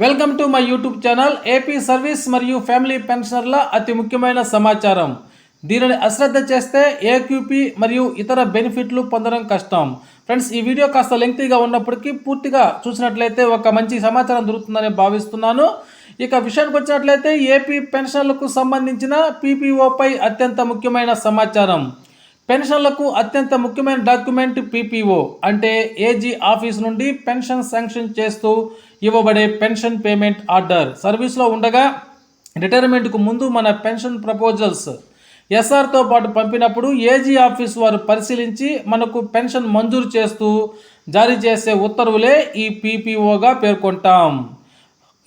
Welcome to my YouTube channel. AP service మరియు family పెన్షనర్ల అతి ముఖ్యమైన సమాచారం. దీనిని అశ్రద్ధ చేస్తే ఏక్యూపీ మరియు ఇతర బెనిఫిట్లు పొందడం కష్టం. ఫ్రెండ్స్, ఈ వీడియో కాస్త లెంగ్తీగా ఉన్నప్పటికీ పూర్తిగా చూసినట్లయితే ఒక మంచి సమాచారం దొరుకుతుందని భావిస్తున్నాను. ఇక విషయానికి వచ్చినట్లయితే ఏపీ పెన్షన్లకు సంబంధించిన పీపీఓపై అత్యంత ముఖ్యమైన సమాచారం. పెన్షన్లకు అత్యంత ముఖ్యమైన డాక్యుమెంట్ పీపీఓ అంటే ఏజీ ఆఫీస్ నుండి పెన్షన్ శాంక్షన్ చేస్తూ ఇవ్వబడే పెన్షన్ పేమెంట్ ఆర్డర్. సర్వీస్లో ఉండగా రిటైర్మెంట్కు ముందు మన పెన్షన్ ప్రపోజల్స్ ఎస్ఆర్తో పాటు పంపినప్పుడు ఏజీ ఆఫీస్ వారు పరిశీలించి మనకు పెన్షన్ మంజూరు చేస్తూ జారీ చేసే ఉత్తర్వులే ఈ పీపీఓగా పేర్కొంటాం.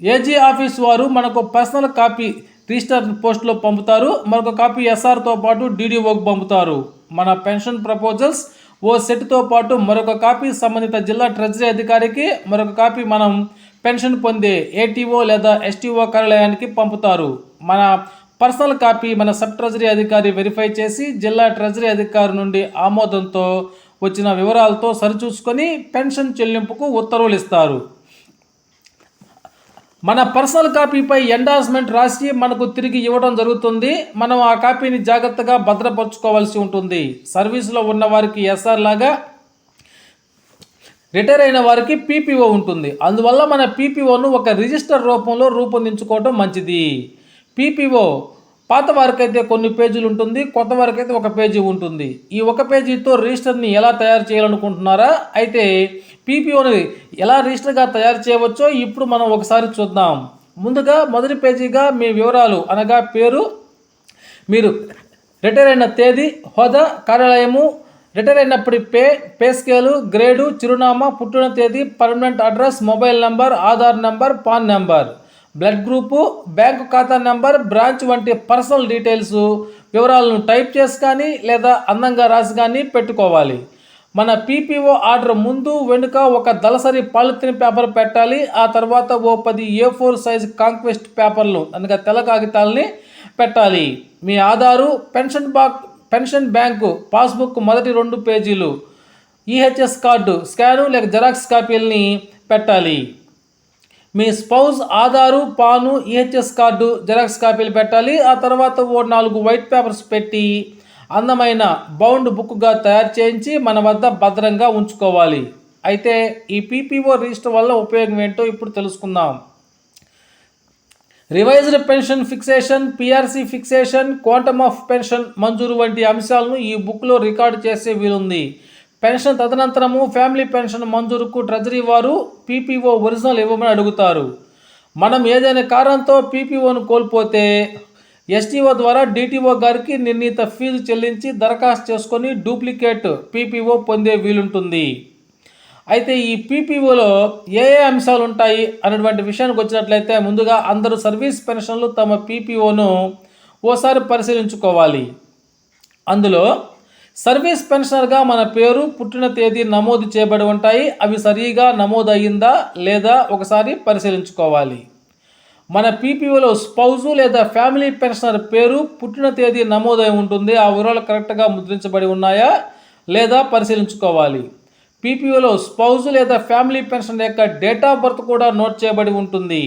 ఏజీ ఆఫీస్ వారు మనకు పర్సనల్ కాపీ రిజిస్టర్ పోస్ట్లో పంపుతారు, మరొక కాపీ ఎస్ఆర్తో పాటు డీడీఓకి పంపుతారు. మన పెన్షన్ ప్రపోజల్స్ ఓ సెట్తో పాటు మరొక కాపీ సంబంధిత జిల్లా ట్రెజరీ అధికారికి, మరొక కాపీ మనం పెన్షన్ పొందే ఏటీఓ లేదా ఎస్టీఓ కార్యాలయానికి పంపుతారు. మన పర్సనల్ కాపీ మన సబ్ ట్రెజరీ అధికారి వెరిఫై చేసి జిల్లా ట్రెజరీ అధికారి నుండి ఆమోదంతో వచ్చిన వివరాలతో సరిచూసుకొని పెన్షన్ చెల్లింపుకు ఉత్తర్వులు ఇస్తారు. మన పర్సనల్ కాపీపై ఎండార్స్మెంట్ రాసి మనకు తిరిగి ఇవ్వడం జరుగుతుంది. మనం ఆ కాపీని జాగ్రత్తగా భద్రపరచుకోవాల్సి ఉంటుంది. సర్వీసులో ఉన్న వారికి ఎస్ఆర్ లాగా రిటైర్ అయిన వారికి పీపీఓ ఉంటుంది. అందువల్ల మన పీపీఓను ఒక రిజిస్టర్ రూపంలో రూపొందించుకోవడం మంచిది. పీపీఓ పాత వారికైతే కొన్ని పేజీలు ఉంటుంది, కొత్త వారికైతే ఒక పేజీ ఉంటుంది. ఈ ఒక పేజీతో రిజిస్టర్ని ఎలా తయారు చేయాలనుకుంటున్నారా? అయితే పీపీఓని ఎలా రిజిస్టర్గా తయారు చేయవచ్చో ఇప్పుడు మనం ఒకసారి చూద్దాం. ముందుగా మొదటి పేజీగా మీ వివరాలు అనగా పేరు, మీరు రిటైర్ అయిన తేదీ, హోదా, కార్యాలయము, రిటైర్ అయినప్పటి పే స్కేలు, గ్రేడు, చిరునామా, పుట్టిన తేదీ, permanent address, mobile number, Aadhaar number, pan number, blood group, bank ఖాతా నెంబర్, బ్రాంచ్ వంటి పర్సనల్ డీటెయిల్స్ వివరాలను టైప్ చేసి కానీ లేదా అందంగా రాసి కానీ పెట్టుకోవాలి. మన పీపీఓ ఆర్డర్ ముందు వెనుక ఒక దళసరి పాలిథిన్ పేపర్ పెట్టాలి. ఆ తర్వాత ఓ 10 A4 సైజ్ కాంక్వెస్ట్ పేపర్లు అనగా తెల్ల కాగితాలని పెట్టాలి. మీ ఆధారు, పెన్షన్ బ్యాంకు పాస్బుక్ మొదటి 2 పేజీలు, ఈహెచ్ఎస్ కార్డు స్కాను లేక జెరాక్స్ కాపీలని పెట్టాలి. మీ స్పౌజ్ ఆధారు, పాను, ఈహెచ్ఎస్ కార్డు జెరాక్స్ కాపీలు పెట్టాలి. ఆ తర్వాత ఓ 4 వైట్ పేపర్స్ పెట్టి అందమైన బౌండ్ బుక్గా తయారు చేయించి మన వద్ద భద్రంగా ఉంచుకోవాలి. అయితే ఈ పీపీఓ రిజిస్టర్ వల్ల ఉపయోగం ఏంటో ఇప్పుడు తెలుసుకుందాం. Revised pension fixation, PRC fixation, quantum of pension మంజూరు వంటి అంశాలను ఈ బుక్లో రికార్డు చేసే వీలుంది. పెన్షన్ తదనంతరము ఫ్యామిలీ పెన్షన్ మంజూరుకు ట్రెజరీ వారు పీపీఓ ఒరిజినల్ ఇవ్వమని అడుగుతారు. మనం ఏదైనా కారణంతో పీపీఓను కోల్పోతే ఎస్టీఓ ద్వారా డీటీఓ గారికి నిర్ణీత ఫీజు చెల్లించి దరఖాస్తు చేసుకొని డూప్లికేట్ పీపీఓ పొందే వీలుంటుంది. అయితే ఈ పీపీఓలో ఏ అంశాలు ఉంటాయి అనేటువంటి విషయానికి వచ్చినట్లయితే ముందుగా అందరూ సర్వీస్ పెన్షన్లు తమ పీపీఓను ఓసారి పరిశీలించుకోవాలి. అందులో సర్వీస్ పెన్షనర్గా మన పేరు, పుట్టిన తేదీ నమోదు చేయబడి ఉంటాయి. అవి సరిగా నమోదు అయ్యిందా లేదా ఒకసారి పరిశీలించుకోవాలి. మన పీపీఓలో స్పౌజు లేదా ఫ్యామిలీ పెన్షనర్ పేరు, పుట్టిన తేదీ నమోదై ఉంటుంది. ఆ వివరాలు కరెక్ట్గా ముద్రించబడి ఉన్నాయా లేదా పరిశీలించుకోవాలి. పీపీఓలో స్పౌజు లేదా ఫ్యామిలీ పెన్షన్ యొక్క డేట్ ఆఫ్ బర్త్ కూడా నోట్ చేయబడి ఉంటుంది.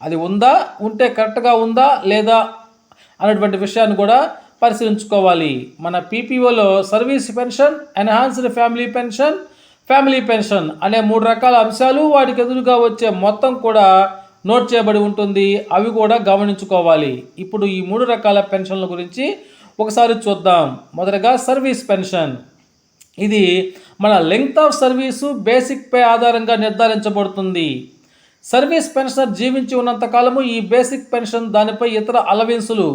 అది ఉందా, ఉంటే కరెక్ట్గా ఉందా లేదా అనేటువంటి విషయాన్ని కూడా పరిశీలించుకోవాలి. మన పీపీఓలో service pension, enhanced family pension అనే 3 రకాల అంశాలు, వాటికి ఎదురుగా వచ్చే మొత్తం కూడా నోట్ చేయబడి ఉంటుంది. అవి కూడా గమనించుకోవాలి. ఇప్పుడు ఈ 3 రకాల పెన్షన్ల గురించి ఒకసారి చూద్దాం. మొదటగా సర్వీస్ పెన్షన్. ఇది మన length of service, basic pay ఆధారంగా నిర్ధారించబడుతుంది. సర్వీస్ పెన్షనర్ జీవించి ఉన్నంతకాలము ఈ బేసిక్ పెన్షన్, దానిపై ఇతర అలవెన్సులు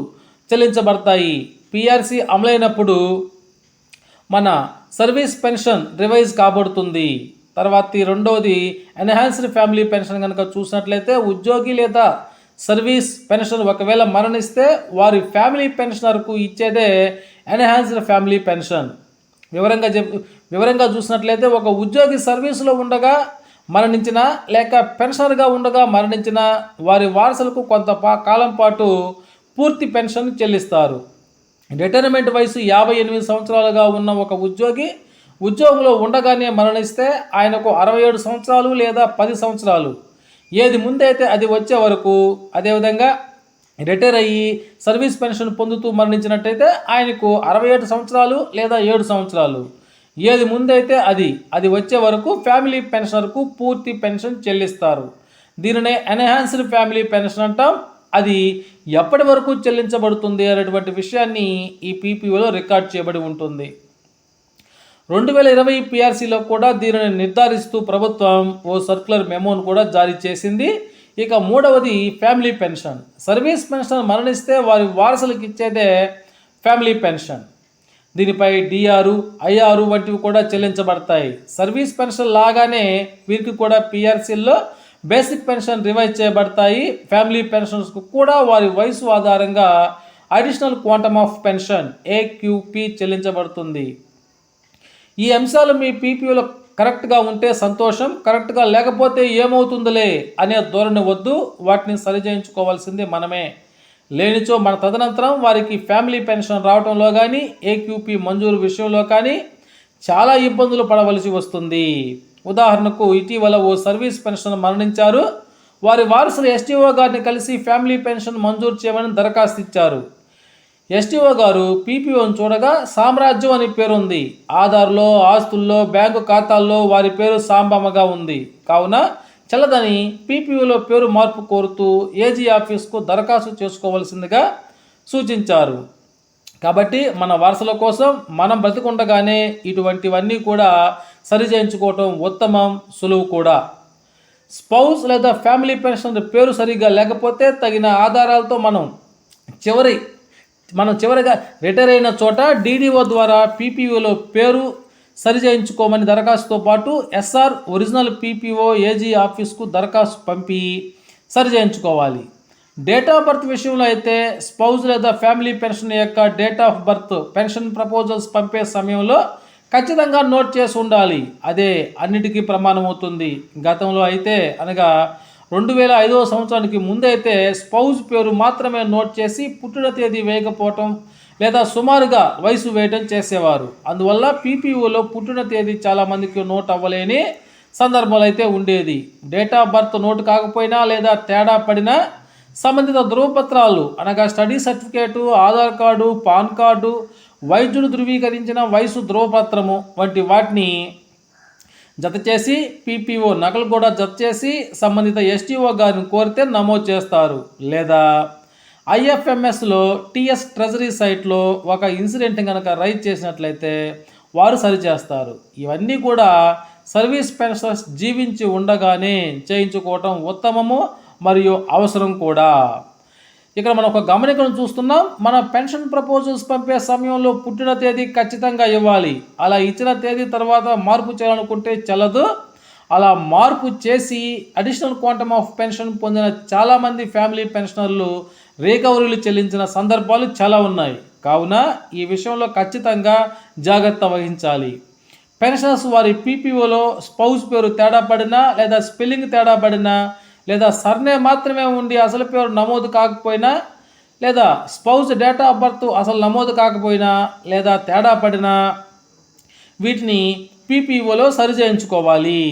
చెల్లించబడతాయి. పిఆర్సీ అమలైనప్పుడు మన సర్వీస్ పెన్షన్ రివైజ్ కాబడుతుంది. తర్వాత రెండవది ఎన్హాన్స్డ్ ఫ్యామిలీ పెన్షన్ కనుక చూసినట్లయితే ఉద్యోగి లేదా సర్వీస్ పెన్షన్ ఒకవేళ మరణిస్తే వారి ఫ్యామిలీ పెన్షనర్కు ఇచ్చేదే ఎన్హాన్స్డ్ ఫ్యామిలీ పెన్షన్. వివరంగా చూసినట్లయితే ఒక ఉద్యోగి సర్వీసులో ఉండగా మరణించిన లేక పెన్షనర్గా ఉండగా మరణించిన వారి వారసులకు కొంత కాలం పాటు పూర్తి పెన్షన్ చెల్లిస్తారు. రిటైర్మెంట్ వయసు 58 సంవత్సరాలుగా ఉన్న ఒక ఉద్యోగంలో ఉండగానే మరణిస్తే ఆయనకు 67 సంవత్సరాలు లేదా 10 సంవత్సరాలు ఏది ముందైతే అది వచ్చే వరకు, అదేవిధంగా రిటైర్ అయ్యి సర్వీస్ పెన్షన్ పొందుతూ మరణించినట్టయితే ఆయనకు 67 సంవత్సరాలు లేదా 7 సంవత్సరాలు, ఏది ముందైతే అది వచ్చే వరకు ఫ్యామిలీ పెన్షనర్కు పూర్తి పెన్షన్ చెల్లిస్తారు. దీనినే ఎన్హాన్స్డ్ ఫ్యామిలీ పెన్షన్ అంటాం. అది ఎప్పటి వరకు చెల్లించబడుతుంది అనేటువంటి విషయాన్ని ఈ పీపీఓలో రికార్డ్ చేయబడి ఉంటుంది. 2020 పిఆర్సీలో కూడా దీనిని నిర్ధారిస్తూ ప్రభుత్వం ఓ సర్క్యులర్ మెమోను కూడా జారీ చేసింది. ఇక మూడవది ఫ్యామిలీ పెన్షన్. సర్వీస్ పెన్షన్ మరణిస్తే వారి వారసులకు ఇచ్చేదే ఫ్యామిలీ పెన్షన్. దీనిపై డిఆర్, ఐఆర్ వంటివి కూడా చెల్లించబడతాయి. సర్వీస్ పెన్షన్ లాగానే వీరికి కూడా పిఆర్సీల్లో బేసిక్ పెన్షన్ రివైజ్ చేయబడతాయి. ఫ్యామిలీ పెన్షన్స్కు కూడా వారి వయసు ఆధారంగా additional quantum of pension AQP చెల్లించబడుతుంది. ఈ అంశాలు మీ పీపీఓలో కరెక్ట్గా ఉంటే సంతోషం, కరెక్ట్గా లేకపోతే ఏమవుతుందిలే అనే ధోరణి వద్దు. వాటిని సరిచేయించుకోవాల్సింది మనమే. లేనిచో మన తదనంతరం వారికి ఫ్యామిలీ పెన్షన్ రావడంలో కానీ ఏక్యూపీ మంజూరు విషయంలో కానీ చాలా ఇబ్బందులు పడవలసి వస్తుంది. ఉదాహరణకు ఇటీవల ఓ సర్వీస్ పెన్షన్ మరణించారు. వారి వారసులు ఎస్టీఓ గారిని కలిసి ఫ్యామిలీ పెన్షన్ మంజూరు చేయమని దరఖాస్తు ఇచ్చారు. ఎస్టీఓ గారు పీపీఓను చూడగా సామ్రాజ్యం అని పేరుంది. ఆధార్లో, ఆస్తుల్లో, బ్యాంకు ఖాతాల్లో వారి పేరు సాంబమ్మగా ఉంది. కావున చెల్లదని పీపీఓలో పేరు మార్పు కోరుతూ ఏజీ ఆఫీస్కు దరఖాస్తు చేసుకోవాల్సిందిగా సూచించారు. కాబట్టి మన వారసుల కోసం మనం బ్రతికుండగానే ఇటువంటివన్నీ కూడా సరిచేయించుకోవటం ఉత్తమం, సులువు కూడా. స్పౌస్ లేదా ఫ్యామిలీ పెన్షన్ పేరు సరిగ్గా లేకపోతే తగిన ఆధారాలతో మనం చివరిగా రిటైర్ అయిన చోట డీడీఓ ద్వారా పీపీఓలో పేరు సరిచేయించుకోమని దరఖాస్తుతో పాటు ఎస్ఆర్ ఒరిజినల్ పీపీఓ ఏజీ ఆఫీస్కు దరఖాస్తు పంపి సరిచేయించుకోవాలి. డేట్ ఆఫ్ బర్త్ విషయంలో అయితే స్పౌజ్ లేదా ఫ్యామిలీ పెన్షన్ యొక్క date of birth pension proposals పంపే సమయంలో ఖచ్చితంగా నోట్ చేసి ఉండాలి. అదే అన్నిటికీ ప్రమాణం అవుతుంది. గతంలో అయితే అనగా 2005వ సంవత్సరానికి ముందైతే స్పౌజ్ పేరు మాత్రమే నోట్ చేసి పుట్టిన తేదీ వేయకపోవటం లేదా సుమారుగా వయసు వేయటం చేసేవారు. అందువల్ల పీపీఓలో పుట్టిన తేదీ చాలామందికి నోట్ అవ్వలేని సందర్భాలు అయితే ఉండేది. డేట్ ఆఫ్ బర్త్ నోటు కాకపోయినా లేదా తేడా పడినా సంబంధిత ధృవపత్రాలు అనగా study certificate, Aadhaar card, pan card, వైద్యుడు ధృవీకరించిన వయసు ధృవపత్రము వంటి వాటిని జతచేసి పీపీఓ నకలు కూడా జతచేసి సంబంధిత ఎస్టీఓ గారిని కోరితే నమోదు చేస్తారు. లేదా ఐఎఫ్ఎంఎస్లో టీఎస్ ట్రెజరీ సైట్లో ఒక ఇన్సిడెంట్ కనుక రైజ్ చేసినట్లయితే వారు సరిచేస్తారు. ఇవన్నీ కూడా సర్వీస్ పెన్షనర్స్ జీవించి ఉండగానే చేయించుకోవటం ఉత్తమము మరియు అవసరం కూడా. ఇక్కడ మనం ఒక గమనికను చూస్తున్నాం. మన పెన్షన్ ప్రపోజల్స్ పంపే సమయంలో పుట్టిన తేదీ ఖచ్చితంగా ఇవ్వాలి. అలా ఇచ్చిన తేదీ తర్వాత మార్పు చేయాలనుకుంటే చెల్లదు. అలా మార్పు చేసి అడిషనల్ క్వాంటమ్ ఆఫ్ పెన్షన్ పొందిన చాలామంది ఫ్యామిలీ పెన్షనర్లు రికవరీలు చెల్లించిన సందర్భాలు చాలా ఉన్నాయి. కావున ఈ విషయంలో ఖచ్చితంగా జాగ్రత్త వహించాలి. పెన్షనర్స్ వారి పీపీఓలో స్పౌస్ పేరు తేడా పడినా లేదా స్పెల్లింగ్ తేడా పడినా లేదా సర్నే మాత్రమే ఉండి అసలు పేరు నమోదు కాకపోయినా లేదా స్పౌస్ డేట్ ఆఫ్ బర్త్ అసలు నమోదు కాకపోయినా లేదా తేడా పడినా వీటిని పీపీఓలో సరిచేయించుకోవాలి.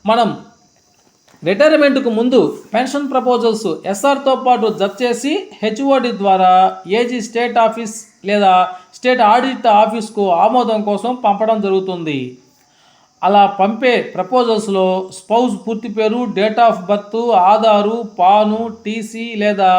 మనం రిటైర్మెంట్కు ముందు పెన్షన్ ప్రపోజల్స్ ఎస్ఆర్తో పాటు జత చేసి హెచ్ఓడి ద్వారా ఏజీ స్టేట్ ఆఫీస్ లేదా స్టేట్ ఆడిట్ ఆఫీస్కు ఆమోదం కోసం పంపడం జరుగుతుంది. అలా పంపే ప్రపోజల్స్లో స్పౌజ్ పూర్తి పేరు, date of birth, Aadhaar, PAN, TC లేదా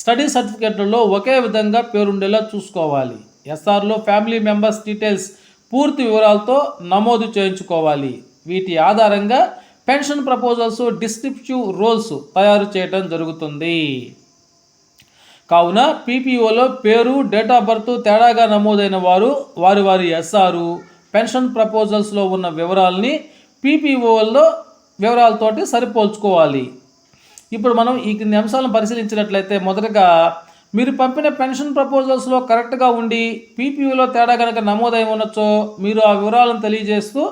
స్టడీ సర్టిఫికేట్లలో ఒకే విధంగా పేరుండేలా చూసుకోవాలి. ఎస్ఆర్లో ఫ్యామిలీ మెంబర్స్ డీటెయిల్స్ పూర్తి వివరాలతో నమోదు చేయించుకోవాలి. వీటి ఆధారంగా పెన్షన్ ప్రపోజల్స్ డిస్క్రిప్టివ్ రోల్స్ తయారు చేయడం జరుగుతుంది. కావున పీపీఓలో పేరు, డేట్ ఆఫ్ బర్త్ తేడాగా నమోదైన వారు వారి ఎస్ఆర్ పెన్షన్ ప్రపోజల్స్లో ఉన్న వివరాలని పీపీఓల్లో వివరాలతోటి సరిపోల్చుకోవాలి. ఇప్పుడు మనం ఈ కింది అంశాలను పరిశీలించినట్లయితే మొదటగా మీరు పంపిన పెన్షన్ ప్రపోజల్స్లో కరెక్ట్గా ఉండి పీపీఓలో తేడా కనుక నమోదై ఉండొచ్చో మీరు ఆ వివరాలను తెలియజేస్తూ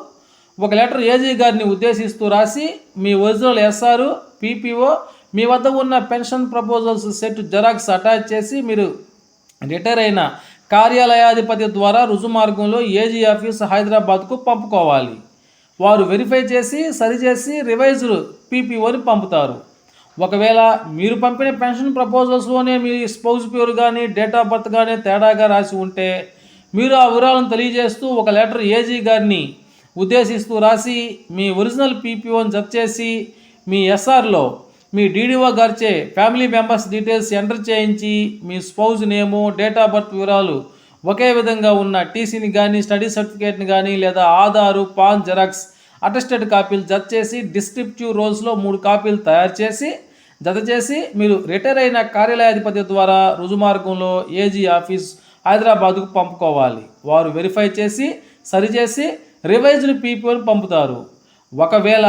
ఒక లెటర్ ఏజీ గారిని ఉద్దేశిస్తూ రాసి మీ ఒరిజినల్ ఎస్ఆర్, పీపీఓ, మీ వద్ద ఉన్న pension proposals set xerox attach చేసి మీరు రిటైర్ అయిన కార్యాలయాధిపతి ద్వారా రుజుమార్గంలో ఏజీ ఆఫీస్ హైదరాబాద్కు పంపుకోవాలి. వారు వెరిఫై చేసి సరిచేసి రివైజ్డ్ పీపీఓని పంపుతారు. ఒకవేళ మీరు పంపిన పెన్షన్ ప్రపోజల్స్లోనే మీ స్పౌజ్ పేరు కానీ డేట్ ఆఫ్ బర్త్ కానీ తేడాగా రాసి ఉంటే మీరు ఆ వివరాలను తెలియజేస్తూ ఒక లెటర్ ఏజీ గారిని ఉద్దేశిస్తూ రాసి మీ ఒరిజినల్ పీపీఓని జత చేసి మీ ఎస్ఆర్లో మీ డీడీఓ గారిచే ఫ్యామిలీ మెంబర్స్ డీటెయిల్స్ ఎంటర్ చేయించి మీ spouse name date of birth వివరాలు ఒకే విధంగా ఉన్న టీసీని కానీ స్టడీ సర్టిఫికేట్ని కానీ లేదా ఆధారు పాన్ జెరాక్స్ అటెస్టెడ్ కాపీలు జత చేసి డిస్క్రిప్టివ్ రోల్స్లో 3 కాపీలు తయారు చేసి జత చేసి మీరు రిటైర్ అయిన కార్యాలయాధిపతి ద్వారా రుజుమార్గంలో ఏజీ ఆఫీస్ హైదరాబాద్కు పంపుకోవాలి. వారు వెరిఫై చేసి సరిచేసి రివైజ్డ్ పీపీఓని పంపుతారు. ఒకవేళ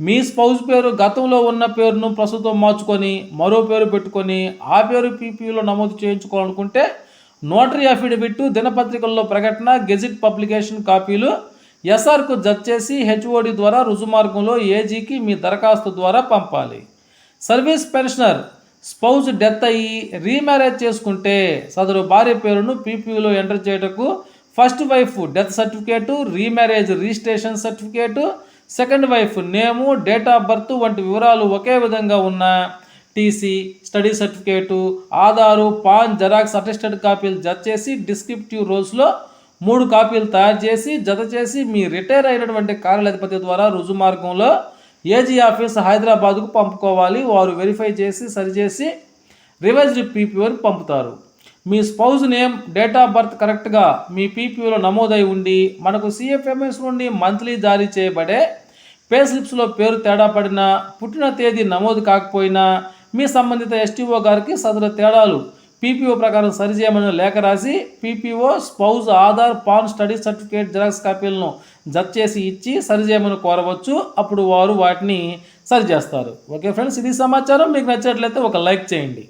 మీ స్పౌజ్ పేరు గతంలో ఉన్న పేరును ప్రస్తుతం మార్చుకొని మరో పేరు పెట్టుకొని ఆ పేరు పీపీఓలో నమోదు చేయించుకోవాలనుకుంటే నోటరీ అఫిడవిట్, దినపత్రికల్లో ప్రకటన, గెజిట్ పబ్లికేషన్ కాపీలు ఎస్ఆర్కు జత చేసి హెచ్ఓడి ద్వారా రుజుమార్గంలో ఏజీకి మీ దరఖాస్తు ద్వారా పంపాలి. సర్వీస్ పెన్షనర్ స్పౌజ్ డెత్ అయ్యి రీమ్యారేజ్ చేసుకుంటే సదరు భార్య పేరును పీపీఓలో ఎంటర్ చేయటకు first wife death certificate, remarriage registration certificate, second wife name, date of birth వంటి వివరాలు ఒకే విధంగా ఉన్న TC, study certificate, Aadhaar, PAN xerox attested కాపీలు జత చేసి డిస్క్రిప్టివ్ రోల్స్లో 3 కాపీలు తయారు చేసి జత చేసి మీ రిటైర్ అయినటువంటి కార్యాలయాధిపతి ద్వారా రుజుమార్గంలో ఏజీ ఆఫీస్ హైదరాబాద్కు పంపుకోవాలి. వారు వెరిఫై చేసి సరిచేసి రివైజ్డ్ పీపీఓని పంపుతారు. మీ spouse name date of birth కరెక్ట్గా మీ పీపీఓలో నమోదై ఉండి మనకు సిఎఫ్ఎంఎస్ నుండి మంత్లీ జారీ చేయబడే పే స్లిప్స్లో పేరు తేడా పడినా, పుట్టిన తేదీ నమోదు కాకపోయినా మీ సంబంధిత ఎస్టీఓ గారికి సదరు తేడాలు పీపీఓ ప్రకారం సరిచేయమని లేఖ రాసి PPO spouse Aadhaar pan study certificate xerox కాపీలను జత చేసి ఇచ్చి సరిచేయమని కోరవచ్చు. అప్పుడు వారు వాటిని సరిచేస్తారు. ఓకే ఫ్రెండ్స్, ఇది సమాచారం. మీకు నచ్చినట్లయితే ఒక లైక్ చేయండి.